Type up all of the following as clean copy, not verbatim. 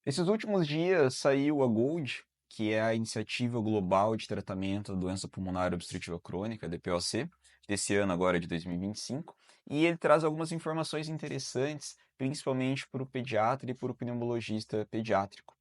Esses últimos dias saiu a GOLD, que é a Iniciativa Global de Tratamento da Doença Pulmonar Obstrutiva Crônica, DPOC, desse ano agora de 2025, e ele traz algumas informações interessantes, principalmente para o pediatra e para o pneumologista pediátrico.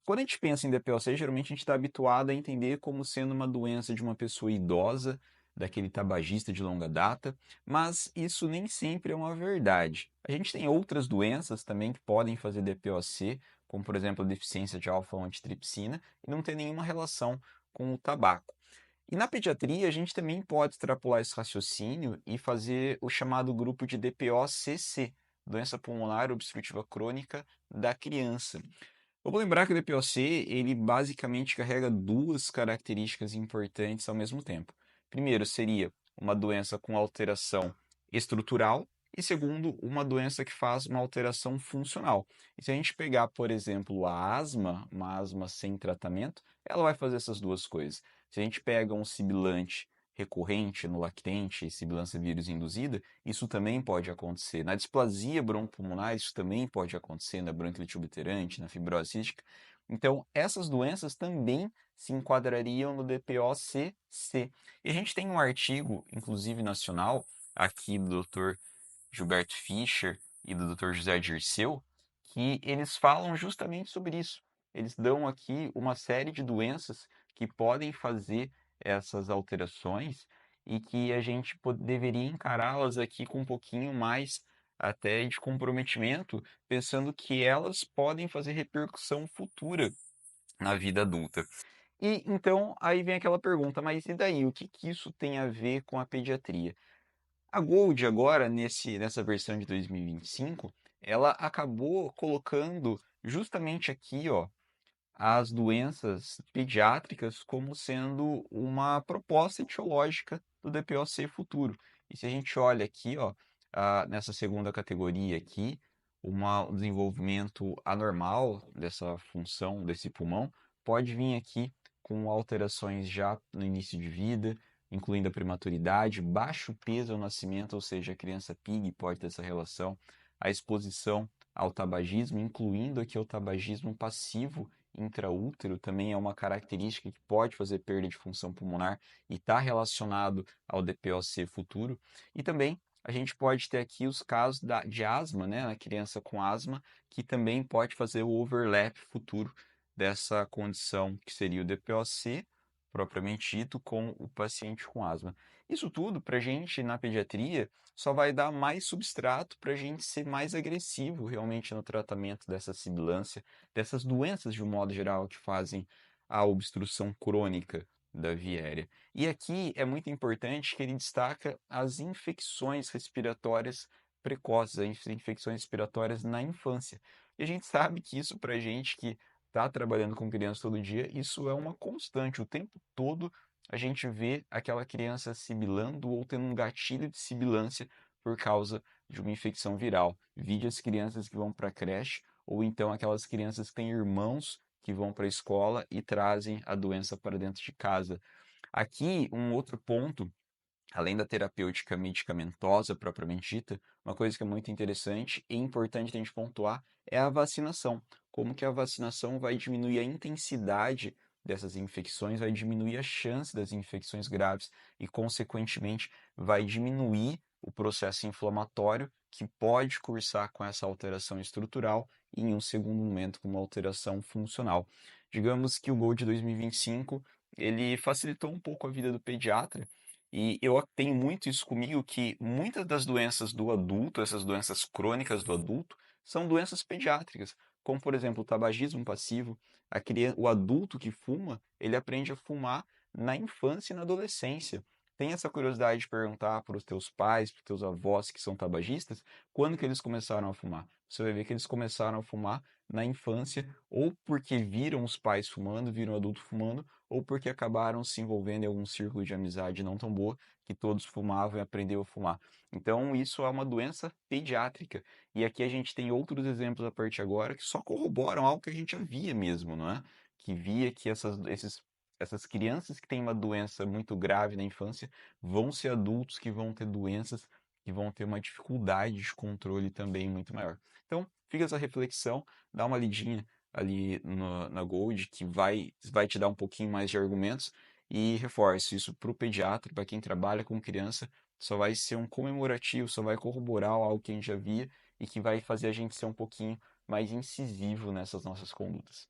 Quando a gente pensa em DPOC, geralmente a gente está habituado a entender como sendo uma doença de uma pessoa idosa, daquele tabagista de longa data, mas isso nem sempre é uma verdade. A gente tem outras doenças também que podem fazer DPOC, como por exemplo a deficiência de alfa-1-antitripsina, e não tem nenhuma relação com o tabaco. E na pediatria, a gente também pode extrapolar esse raciocínio e fazer o chamado grupo de DPOCC, doença pulmonar obstrutiva crônica da criança. Vamos lembrar que o DPOC, ele basicamente carrega duas características importantes ao mesmo tempo. Primeiro, seria uma doença com alteração estrutural e segundo, uma doença que faz uma alteração funcional. E se a gente pegar, por exemplo, a asma, uma asma sem tratamento, ela vai fazer essas duas coisas. Se a gente pega um sibilante recorrente no lactente, sibilância vírus induzida, isso também pode acontecer. Na displasia broncopulmonar, isso também pode acontecer na bronquite obterante, na fibrose cística. Então, essas doenças também se enquadrariam no DPOCC. E a gente tem um artigo, inclusive nacional, aqui do Dr. Gilberto Fischer e do Dr. José Dirceu, que eles falam justamente sobre isso. Eles dão aqui uma série de doenças que podem fazer essas alterações e que a gente deveria encará-las aqui com um pouquinho mais até de comprometimento, pensando que elas podem fazer repercussão futura na vida adulta. E então aí vem aquela pergunta, mas e daí? O que que isso tem a ver com a pediatria? A Gold agora, nessa versão de 2025, ela acabou colocando justamente aqui, ó, as doenças pediátricas como sendo uma proposta etiológica do DPOC futuro. E se a gente olha aqui, ó, nessa segunda categoria aqui, um desenvolvimento anormal dessa função desse pulmão pode vir aqui com alterações já no início de vida, incluindo a prematuridade, baixo peso ao nascimento, ou seja, a criança PIG pode ter essa relação, a exposição ao tabagismo, incluindo aqui o tabagismo passivo intraútero também é uma característica que pode fazer perda de função pulmonar e está relacionado ao DPOC futuro. E também a gente pode ter aqui os casos de asma, né, na criança com asma, que também pode fazer o overlap futuro dessa condição que seria o DPOC, propriamente dito, com o paciente com asma. Isso tudo, para a gente, na pediatria, só vai dar mais substrato para a gente ser mais agressivo realmente no tratamento dessa sibilância, dessas doenças de um modo geral que fazem a obstrução crônica da via aérea. E aqui é muito importante que ele destaca as infecções respiratórias precoces, as infecções respiratórias na infância. E a gente sabe que isso para a gente que está trabalhando com criança todo dia, isso é uma constante. O tempo todo a gente vê aquela criança sibilando ou tendo um gatilho de sibilância por causa de uma infecção viral. Vide as crianças que vão para a creche ou então aquelas crianças que têm irmãos que vão para a escola e trazem a doença para dentro de casa. Aqui, um outro ponto, além da terapêutica medicamentosa propriamente dita, uma coisa que é muito interessante e importante a gente pontuar é a vacinação. Como que a vacinação vai diminuir a intensidade dessas infecções, vai diminuir a chance das infecções graves e, consequentemente, vai diminuir o processo inflamatório que pode cursar com essa alteração estrutural e, em um segundo momento, com uma alteração funcional. Digamos que o Gol de 2025 ele facilitou um pouco a vida do pediatra e eu tenho muito isso comigo que muitas das doenças do adulto, essas doenças crônicas do adulto, são doenças pediátricas, como por exemplo o tabagismo passivo. O adulto que fuma, ele aprende a fumar na infância e na adolescência. Tem essa curiosidade de perguntar para os teus pais, para os teus avós que são tabagistas, quando que eles começaram a fumar? Você vai ver que eles começaram a fumar na infância, ou porque viram os pais fumando, viram o adulto fumando, ou porque acabaram se envolvendo em algum círculo de amizade não tão boa, que todos fumavam e aprenderam a fumar. Então, isso é uma doença pediátrica. E aqui a gente tem outros exemplos a partir de agora que só corroboram algo que a gente já via mesmo, não é? Que via que essas crianças que têm uma doença muito grave na infância vão ser adultos que vão ter doenças que vão ter uma dificuldade de controle também muito maior. Então, fica essa reflexão, dá uma lidinha ali na Gold que vai te dar um pouquinho mais de argumentos. E reforço isso para o pediatra, para quem trabalha com criança, só vai ser um comemorativo, só vai corroborar algo que a gente já via e que vai fazer a gente ser um pouquinho mais incisivo nessas nossas condutas.